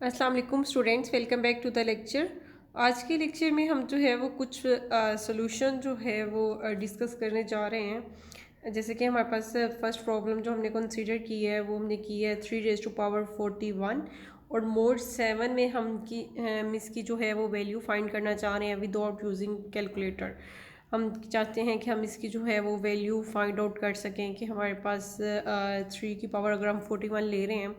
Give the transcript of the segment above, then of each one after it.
अस्सलाम वालेकुम students, welcome back to the lecture. आज के लेक्चर में हम जो है वो कुछ सॉल्यूशन जो है वो डिस्कस करने जा रहे हैं। जैसे कि हमारे पास फर्स्ट प्रॉब्लम जो हमने कंसीडर की है वो हमने की है 3⁻41 और मोड 7 में हम इसकी जो है वो वैल्यू फाइंड करना चाह रहे हैं विदाउट यूजिंग कैलकुलेटर। हम चाहते हैं कि हम इसकी जो है वो वैल्यू फाइंड आउट कर सकें कि हमारे पास 3 की पावर अगर हम 41 ले रहे हैं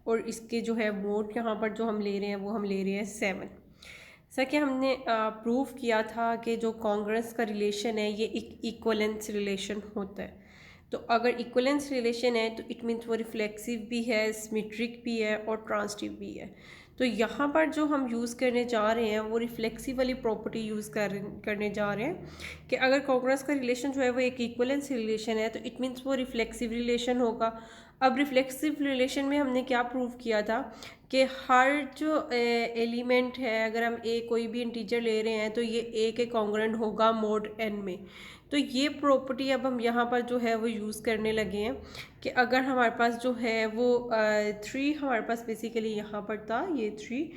और इसके जो है मोड यहाँ पर जो हम ले रहे हैं वो हम ले रहे हैं 7। जैसा कि हमने प्रूव किया था कि जो कॉन्ग्रेंस का रिलेशन है ये एक इक्वलेंस रिलेशन होता है। तो अगर इक्वलेंस रिलेशन है तो इट मीन्स वो रिफ्लेक्सिव भी है, सिमेट्रिक भी है और ट्रांसटिव भी है। तो यहाँ पर जो हम यूज़ करने जा रहे हैं वो रिफ्लेक्सिव वाली प्रॉपर्टी यूज़ करने जा रहे हैं कि अगर कॉन्ग्रेंस का रिलेशन जो है वो एक इक्वलेंस रिलेशन है तो इट मीन्स वो रिफ्लेक्सिव रिलेशन होगा। अब रिफ्लेक्सिव रिलेशन में हमने क्या प्रूव किया था कि हर जो एलिमेंट है, अगर हम कोई भी इंटीजर ले रहे हैं तो ये ए के कॉन्ग्रेंट होगा मोड एन में। तो ये प्रॉपर्टी अब हम यहाँ पर जो है वो यूज़ करने लगे हैं कि अगर हमारे पास जो है वो 3 हमारे पास बेसिकली यहाँ पर था ये 3,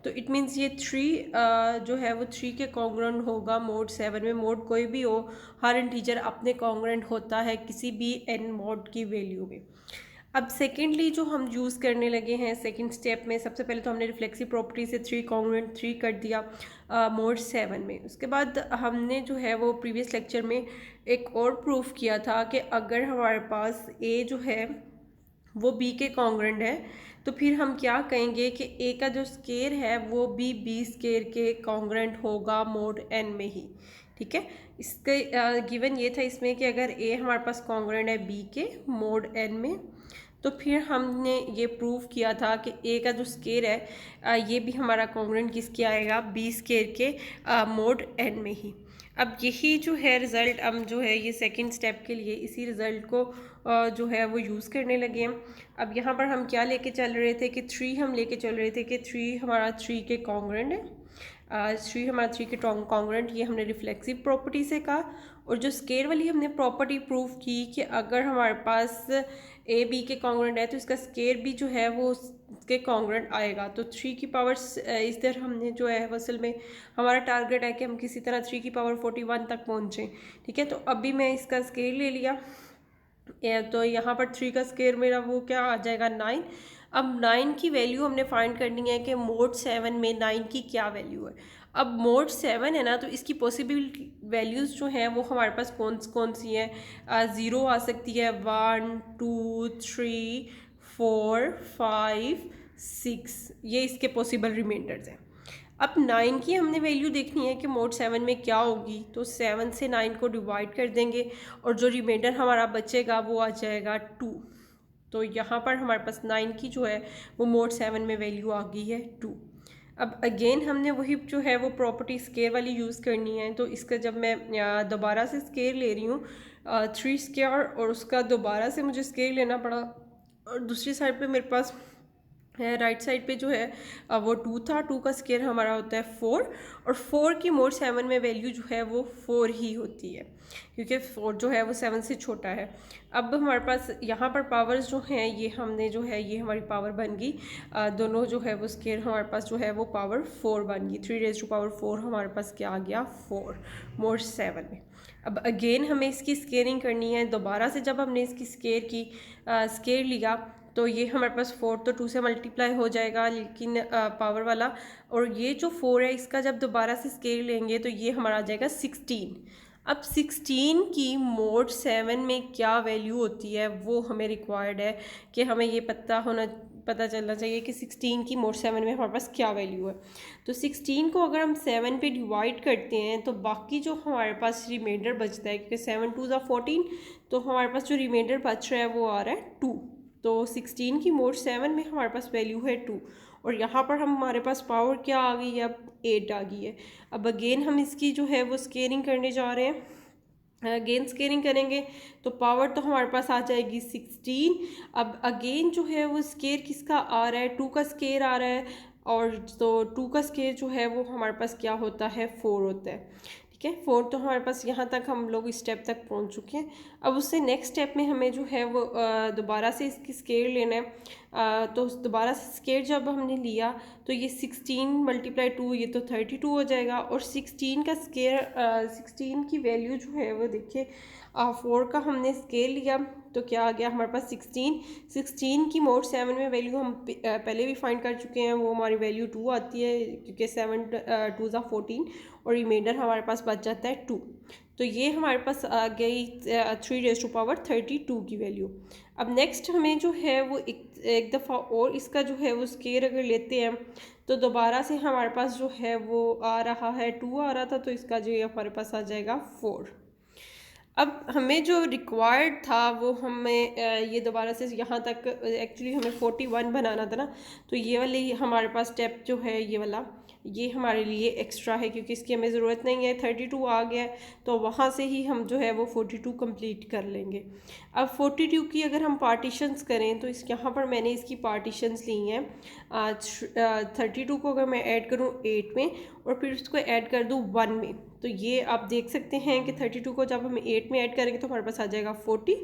तो इट मीन्स ये 3 जो है वो 3 के कॉन्ग्रेंट होगा मोड 7 में। मोड कोई भी हो, हर इंटीजर अपने कॉन्ग्रेंट होता है किसी भी एन मोड की वैल्यू में। अब सेकेंडली जो हम यूज़ करने लगे हैं सेकेंड स्टेप में, सबसे पहले तो हमने रिफ्लेक्सिव प्रॉपर्टी से 3 कॉन्ग्रेंट 3 कर दिया मोड 7 में। उसके बाद हमने जो है वो प्रीवियस लेक्चर में एक और प्रूफ किया था कि अगर हमारे पास ए जो है वो बी के कॉन्ग्रेंट है तो फिर हम क्या कहेंगे कि ए का जो स्केयर है वो भी बी स्केयर के कॉन्ग्रेंट होगा मोड एन में ही। ठीक है, इसके गिवन ये था इसमें कि अगर ए हमारे पास कॉन्ग्रेंट है बी के मोड एन में तो फिर हमने ये प्रूव किया था कि ए का जो स्केयर है ये भी हमारा कॉन्ग्रेंट किसके आएगा, बी स्केयर के मोड एन में ही। अब यही जो है रिज़ल्ट हम जो है ये सेकंड स्टेप के लिए इसी रिज़ल्ट को जो है वो यूज़ करने लगे हैं। अब यहाँ पर हम क्या लेके चल रहे थे कि 3 हम लेके चल रहे थे कि 3 हमारा 3 के कॉन्ग्रेंट है, 3 हमारा 3 के कॉन्ग्रेंट, ये हमने रिफ्लेक्सिव प्रॉपर्टी से कहा। और जो स्केयर वाली हमने प्रॉपर्टी प्रूव की कि अगर हमारे पास ए बी के कॉन्ग्रेंट है तो इसका स्केयर भी जो है वो उसके कॉन्ग्रेंट आएगा। तो 3 की पावर इस तरह हमने जो है असल में हमारा टारगेट है कि हम किसी तरह 3 की पावर 41 तक पहुँचें। ठीक है, तो अभी मैं इसका स्केयर ले लिया तो यहाँ पर 3 का स्केयर मेरा वो क्या आ जाएगा 9। अब 9 की वैल्यू हमने फाइंड करनी है कि मोड 7 में 9 की क्या वैल्यू है। अब मोड 7 है ना, तो इसकी पॉसिबल वैल्यूज़ जो हैं वो हमारे पास कौन कौन सी हैं, 0 आ सकती है, 1 2 3 4 5 6, ये इसके पॉसिबल रिमाइंडर्स हैं। अब 9 की हमने वैल्यू देखनी है कि मोड 7 में क्या होगी, तो 7 से 9 को डिवाइड कर देंगे और जो रिमाइंडर हमारा बचेगा वो आ जाएगा 2। तो यहाँ पर हमारे पास 9 की जो है वो मोड 7 में वैल्यू आ गई है 2। अब अगेन हमने वही जो है वो प्रॉपर्टी स्केयर वाली यूज़ करनी है। तो इसका जब मैं दोबारा से स्केयर ले रही हूँ 3 स्केयर और उसका दोबारा से मुझे स्केयर लेना पड़ा, और दूसरी साइड पे मेरे पास है राइट साइड पे जो है वो 2 था, 2 का स्केयर हमारा होता है 4 और 4 की मोड 7 में वैल्यू जो है वो 4 ही होती है क्योंकि 4 जो है वो 7 से छोटा है। अब हमारे पास यहाँ पर पावर्स जो हैं ये हमने जो है ये हमारी पावर बन गई, दोनों जो है वो स्केयर हमारे पास जो है वो पावर 4 बन गई। 3⁻4 हमारे पास क्या आ गया 4 मोड 7 में। अब अगेन हमें इसकी स्केयरिंग करनी है दोबारा से। जब हमने इसकी स्केयर लिया तो ये हमारे पास 4 तो 2 से मल्टीप्लाई हो जाएगा लेकिन पावर वाला, और ये जो 4 है इसका जब दोबारा से स्केयर लेंगे तो ये हमारा आ जाएगा 16। अब 16 की मोड 7 में क्या वैल्यू होती है वो हमें रिक्वायर्ड है कि हमें ये पता चलना चाहिए कि 16 की मोड 7 में हमारे पास क्या वैल्यू है। तो 16 को अगर हम 7 पे डिवाइड करते हैं तो बाकी जो हमारे पास रिमाइंडर बचता है, क्योंकि 7 2 14, तो हमारे पास जो रिमाइंडर बच रहा है वो आ रहा है 2। तो 16 की मोड 7 में हमारे पास वैल्यू है 2 और यहाँ पर हमारे पास पावर क्या आ गई है, अब 8 आ गई है। अब अगेन हम इसकी जो है वो स्केयरिंग करने जा रहे हैं। अगेन स्केयरिंग करेंगे तो पावर तो हमारे पास आ जाएगी 16। अब अगेन जो है वो स्केयर किसका आ रहा है, 2 का स्केयर आ रहा है, और तो 2 का स्केयर जो है वो हमारे पास क्या होता है 4 होता है। ठीक ठीक है। 4 तो हमारे पास यहाँ तक हम लोग इस स्टेप तक पहुँच चुके हैं। अब उससे नेक्स्ट स्टेप में हमें जो है वो दोबारा से इसकी स्केयर लेना है। तो दोबारा से स्केयर जब हमने लिया तो ये 16 मल्टीप्लाई 2 ये तो 32 हो जाएगा, और 16 का स्केयर 16 की वैल्यू जो है वो देखिए 4 का हमने स्केयर लिया तो क्या आ गया हमारे पास 16 की मोड 7 में वैल्यू हम पहले भी फाइंड कर चुके हैं, वो हमारी वैल्यू 2 आती है क्योंकि 7 2 ज़ा 14 और रिमाइंडर हमारे पास बच जाता है 2। तो ये हमारे पास आ गई 3⁻32 की वैल्यू। अब नेक्स्ट हमें जो है वो एक दफ़ा और इसका जो है वो स्केयर अगर लेते हैं तो दोबारा से हमारे पास जो है वो आ रहा है 2 आ रहा था, तो इसका जो है हमारे पास आ जाएगा 4। अब हमें जो रिक्वायर्ड था वो हमें ये दोबारा से यहाँ तक एक्चुअली हमें 41 बनाना था ना, तो ये वाली हमारे पास स्टेप जो है ये वाला ये हमारे लिए एक्स्ट्रा है क्योंकि इसकी हमें ज़रूरत नहीं है। 32 आ गया है तो वहाँ से ही हम जो है वो 42 कंप्लीट कर लेंगे। अब 42 की अगर हम पार्टीशंस करें तो इस यहाँ पर मैंने इसकी पार्टीशंस ली हैं। 32 को अगर मैं ऐड करूँ 8 में और फिर उसको ऐड कर दूँ 1 में, तो ये आप देख सकते हैं कि 32 को जब हम 8 में ऐड करेंगे तो हमारे पास आ जाएगा 40,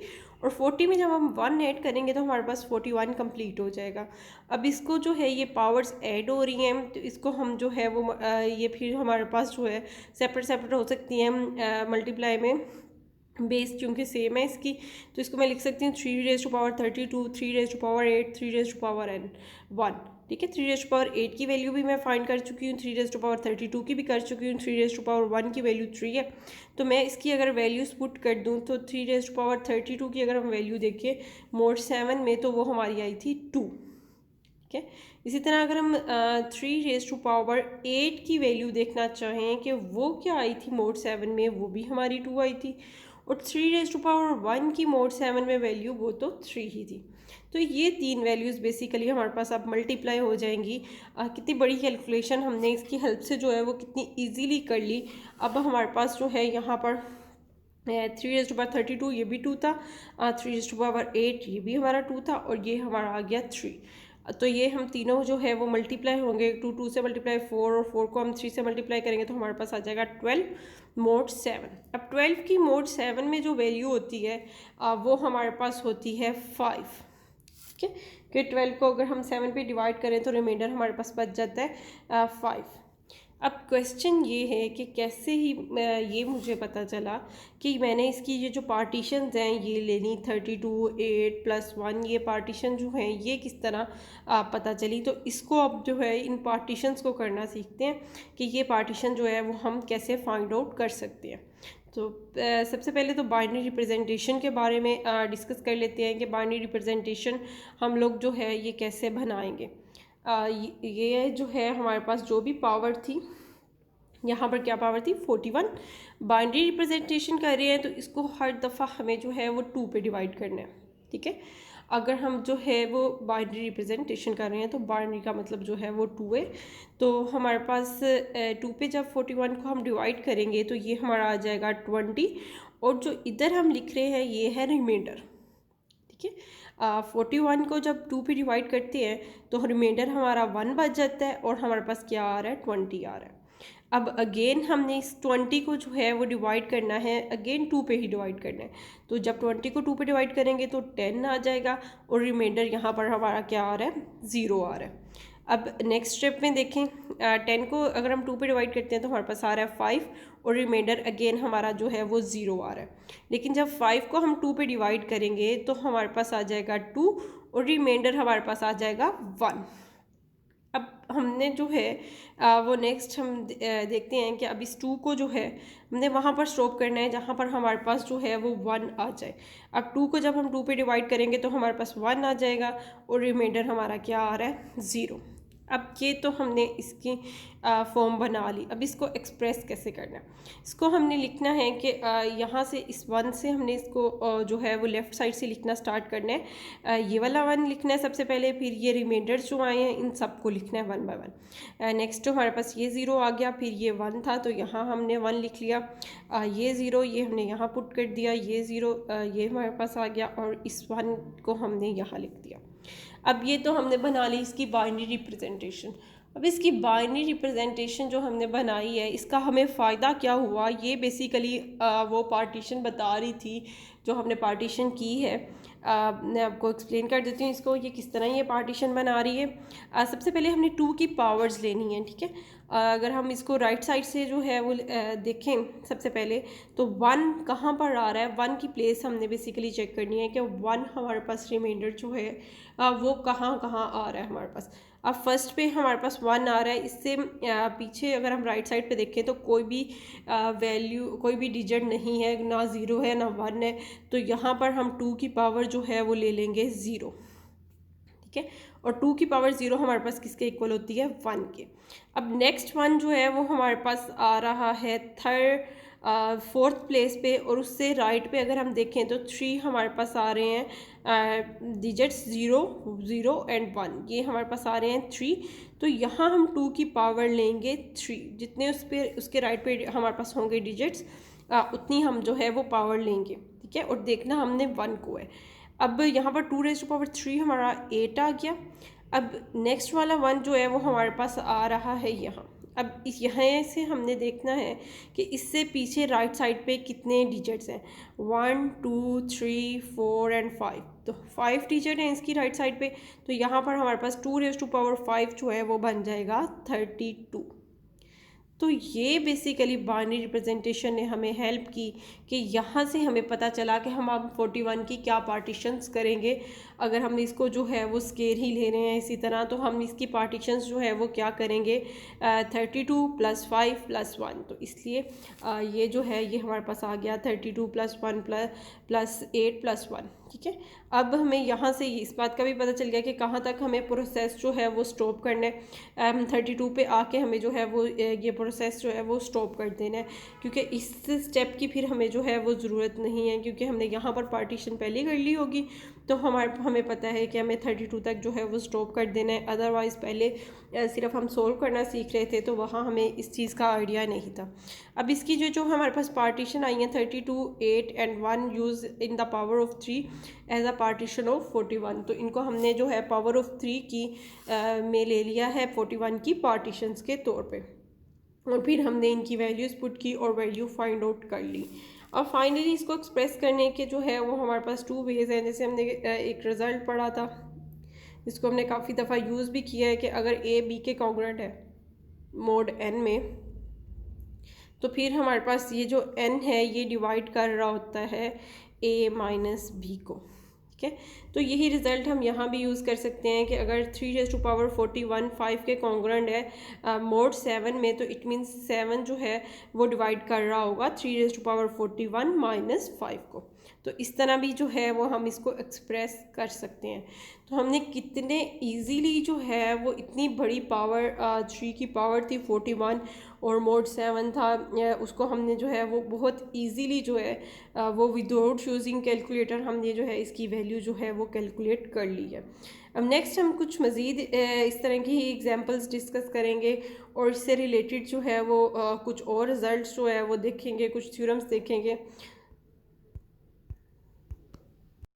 और 40 में जब हम 1 ऐड करेंगे तो हमारे पास 41 कंप्लीट हो जाएगा। अब इसको जो है ये पावर्स ऐड हो रही हैं तो इसको हम जो है वो ये फिर हमारे पास जो है सेपरेट हो सकती हैं मल्टीप्लाई में, बेस चूँकि सेम है इसकी, तो इसको मैं लिख सकती हूँ 3⁻32 3⁻8 3⁻n1। ठीक है, 3⁻8 की वैल्यू भी मैं फाइंड कर चुकी हूँ, 3⁻32 की भी कर चुकी हूँ, 3⁻1 की वैल्यू 3 है। तो मैं इसकी अगर वैल्यूज़ पुट कर दूँ तो 3⁻32 की अगर हम वैल्यू देखें मोड 7 में तो वो हमारी आई थी 2। ठीक है, इसी तरह अगर हम 3⁻8 की वैल्यू देखना चाहें कि वो क्या आई थी मोड 7 में, वो भी हमारी 2 आई थी, और 3⁻1 की मोड 7 में वैल्यू वो तो 3 ही थी। तो ये 3 वैल्यूज़ बेसिकली हमारे पास अब मल्टीप्लाई हो जाएंगी। कितनी बड़ी कैलकुलेशन हमने इसकी हेल्प से जो है वो कितनी ईजीली कर ली। अब हमारे पास जो है यहाँ पर 3⁻32 ये भी 2 था, 3⁻8 ये भी हमारा 2 था, और ये हमारा आ गया 3। तो ये हम तीनों जो है वो मल्टीप्लाई होंगे, 2 से मल्टीप्लाई 4 और 4 को हम 3 से मल्टीप्लाई करेंगे तो हमारे पास आ जाएगा 12 मोड 7। अब 12 की मोड 7 में जो वैल्यू होती है वो हमारे पास होती है 5। ठीक है, कि 12 को अगर हम 7 पे डिवाइड करें तो रिमाइंडर हमारे पास बच जाता है 5। अब क्वेश्चन ये है कि कैसे ही ये मुझे पता चला कि मैंने इसकी ये जो पार्टीशंस हैं ये लेनी 32 8 + 1 ये पार्टीशन जो हैं ये किस तरह पता चली। तो इसको अब जो है इन पार्टीशंस को करना सीखते हैं कि ये पार्टीशन जो है वो हम कैसे फाइंड आउट कर सकते हैं। तो सबसे पहले तो बाइनरी रिप्रेजेंटेशन के बारे में डिस्कस कर लेते हैं कि बाइनरी रिप्रेजेंटेशन हम लोग जो है ये कैसे बनाएंगे। ये जो है हमारे पास जो भी पावर थी, यहाँ पर क्या पावर थी 41। बाइनरी रिप्रेजेंटेशन कर रहे हैं तो इसको हर दफ़ा हमें जो है वो 2 पे डिवाइड करना है। ठीक है, अगर हम जो है वो बाइनरी रिप्रेजेंटेशन कर रहे हैं तो बाइनरी का मतलब जो है वो 2 है, तो हमारे पास 2 पे जब 41 को हम डिवाइड करेंगे तो ये हमारा आ जाएगा 20, और जो इधर हम लिख रहे हैं ये है रिमाइंडर। ठीक है, 41 को जब 2 पे डिवाइड करते हैं तो रिमाइंडर हमारा 1 बच जाता है और हमारे पास क्या आ रहा है 20 आ रहा है। अब अगेन हमने इस 20 को जो है वो डिवाइड करना है, अगेन 2 पे ही डिवाइड करना है, तो जब 20 को 2 पे डिवाइड करेंगे तो 10 आ जाएगा और रिमाइंडर यहाँ पर हमारा क्या आ रहा है 0 आ रहा है। अब नेक्स्ट स्टेप में देखें 10 को अगर हम 2 पे डिवाइड करते हैं तो हमारे पास आ रहा है 5 और रिमाइंडर अगेन हमारा जो है वो 0 आ रहा है। लेकिन जब 5 को हम 2 पे डिवाइड करेंगे तो हमारे पास आ जाएगा 2 और रिमाइंडर हमारे पास आ जाएगा 1। अब हमने जो है वो नेक्स्ट हम देखते हैं कि अब इस 2 को जो है हमने वहाँ पर स्टॉप करना है जहाँ पर हमारे पास जो है वो 1 आ जाए। अब 2 को जब हम 2 पे डिवाइड करेंगे तो हमारे पास 1 आ जाएगा और रिमाइंडर हमारा क्या आ रहा है 0। अब ये तो हमने इसकी फॉर्म बना ली। अब इसको एक्सप्रेस कैसे करना है, इसको हमने लिखना है कि यहाँ से इस 1 से हमने इसको जो है वो लेफ़्ट साइड से लिखना स्टार्ट करना है। ये वाला 1 लिखना है सबसे पहले, फिर ये रिमाइंडर्स जो आए हैं इन सब को लिखना है 1 बाय 1। नेक्स्ट हमारे पास ये 0 आ गया, फिर ये 1 था तो यहाँ हमने 1 लिख लिया, ये 0 ये हमने यहाँ पुट कर दिया, ये 0 ये हमारे पास आ गया और इस 1 को हमने यहाँ लिख दिया। अब ये तो हमने बना ली इसकी बाइनरी रिप्रेजेंटेशन। अब इसकी बाइनरी रिप्रेजेंटेशन जो हमने बनाई है, इसका हमें फ़ायदा क्या हुआ, ये बेसिकली वो पार्टीशन बता रही थी जो हमने पार्टीशन की है। मैं आपको एक्सप्लेन कर देती हूँ इसको, ये किस तरह ये पार्टीशन बना रही है। सबसे पहले हमने 2 की पावर्स लेनी है, ठीक है। अगर हम इसको राइट साइड से जो है वो देखें सबसे पहले, तो 1 कहाँ पर आ रहा है, 1 की प्लेस हमने बेसिकली चेक करनी है कि 1 हमारे पास रिमाइंडर जो है वो कहाँ कहाँ आ रहा है हमारे पास। अब फर्स्ट पे हमारे पास 1 आ रहा है, इससे पीछे अगर हम राइट साइड पे देखें तो कोई भी वैल्यू, कोई भी डिजिट नहीं है, ना 0 है ना 1 है, तो यहाँ पर हम 2 की पावर जो है वो ले लेंगे 0, ठीक है। और 2 की पावर 0 हमारे पास किसके इक्वल होती है, 1 के। अब नेक्स्ट 1 जो है वो हमारे पास आ रहा है फोर्थ प्लेस पे, और उससे राइट पे अगर हम देखें तो 3 हमारे पास आ रहे हैं डिजिट्स, 0 0 एंड 1, ये हमारे पास आ रहे हैं 3। तो यहाँ हम 2 की पावर लेंगे 3, जितने उसके राइट पे हमारे पास होंगे डिजिट्स उतनी हम जो है वो पावर लेंगे, ठीक है। और देखना हमने 1 को है। अब यहाँ पर 2 रेज़ टू पावर 3 हमारा 8 आ गया। अब नेक्स्ट वाला 1 जो है वो हमारे पास आ रहा है यहाँ। अब इस यहाँ से हमने देखना है कि इससे पीछे राइट साइड पे कितने डिजिट्स हैं, 1 2 3 4 एंड 5, तो 5 डिजिट हैं इसकी राइट साइड पे। तो यहाँ पर हमारे पास 2 रेज़ टू पावर 5 जो है वो बन जाएगा 32। तो ये बेसिकली बाइनरी रिप्रेजेंटेशन ने हमें हेल्प की कि यहाँ से हमें पता चला कि हम अब 41 की क्या पार्टीशंस करेंगे। अगर हम इसको जो है वो स्केयर ही ले रहे हैं इसी तरह, तो हम इसकी पार्टीशंस जो है वो क्या करेंगे, 32 + 5 + 1। तो इसलिए ये जो है ये हमारे पास आ गया 32 + 1 + 8 + 1, ठीक है। अब हमें यहाँ से इस बात का भी पता चल गया कि कहाँ तक हमें प्रोसेस जो है वो स्टॉप करना है। 32 पे आके हमें जो है वो ये प्रोसेस जो है वो स्टॉप कर देना है, क्योंकि इस स्टेप की फिर हमें जो है वो ज़रूरत नहीं है, क्योंकि हमने यहाँ पर पार्टीशन पहले कर ली होगी। तो हमें पता है कि हमें 32 तक जो है वो स्टॉप कर देना है। अदरवाइज़ पहले सिर्फ हम सोल्व करना सीख रहे थे, तो वहाँ हमें इस चीज़ का आइडिया नहीं था। अब इसकी जो हमारे पास पार्टीशन आई है 32 8 and 1 use in the power of 3 as a partition of 41। तो इनको हमने जो है पावर ऑफ 3 की में ले लिया है 41 की पार्टीशंस के तौर पे, और फिर हमने इनकी वैल्यूज़ पुट की और वैल्यू फाइंड आउट कर ली। और फाइनली इसको एक्सप्रेस करने के जो है वो हमारे पास 2 वेज हैं। जैसे हमने एक रिज़ल्ट पढ़ा था, इसको हमने काफ़ी दफ़ा यूज़ भी किया है कि अगर ए बी के कॉन्ग्रुएंट है मोड n में, तो फिर हमारे पास ये जो n है ये डिवाइड कर रहा होता है a - b को, ठीक है। तो यही रिज़ल्ट हम यहाँ भी यूज़ कर सकते हैं कि अगर 3 रेज़ टू पावर 41 5 के कॉन्ग्रुएंट है मोड 7 में, तो इट मीन्स 7 जो है वो डिवाइड कर रहा होगा 3 रेज़ टू पावर 41 - 5 को। तो इस तरह भी जो है वो हम इसको एक्सप्रेस कर सकते हैं। तो हमने कितने इजीली जो है वो इतनी बड़ी पावर 3 की पावर थी 41 और मोड 7 था, उसको हमने जो है वो बहुत इजीली जो है वो विदाउट यूजिंग कैलकुलेटर हमने जो है इसकी वैल्यू जो है वो कैलकुलेट कर ली है। अब नेक्स्ट हम कुछ मज़ीद इस तरह की ही एग्जांपल्स डिस्कस करेंगे, और इससे रिलेटेड जो है वो कुछ और रिज़ल्ट्स जो है वो देखेंगे, कुछ थ्योरम्स देखेंगे।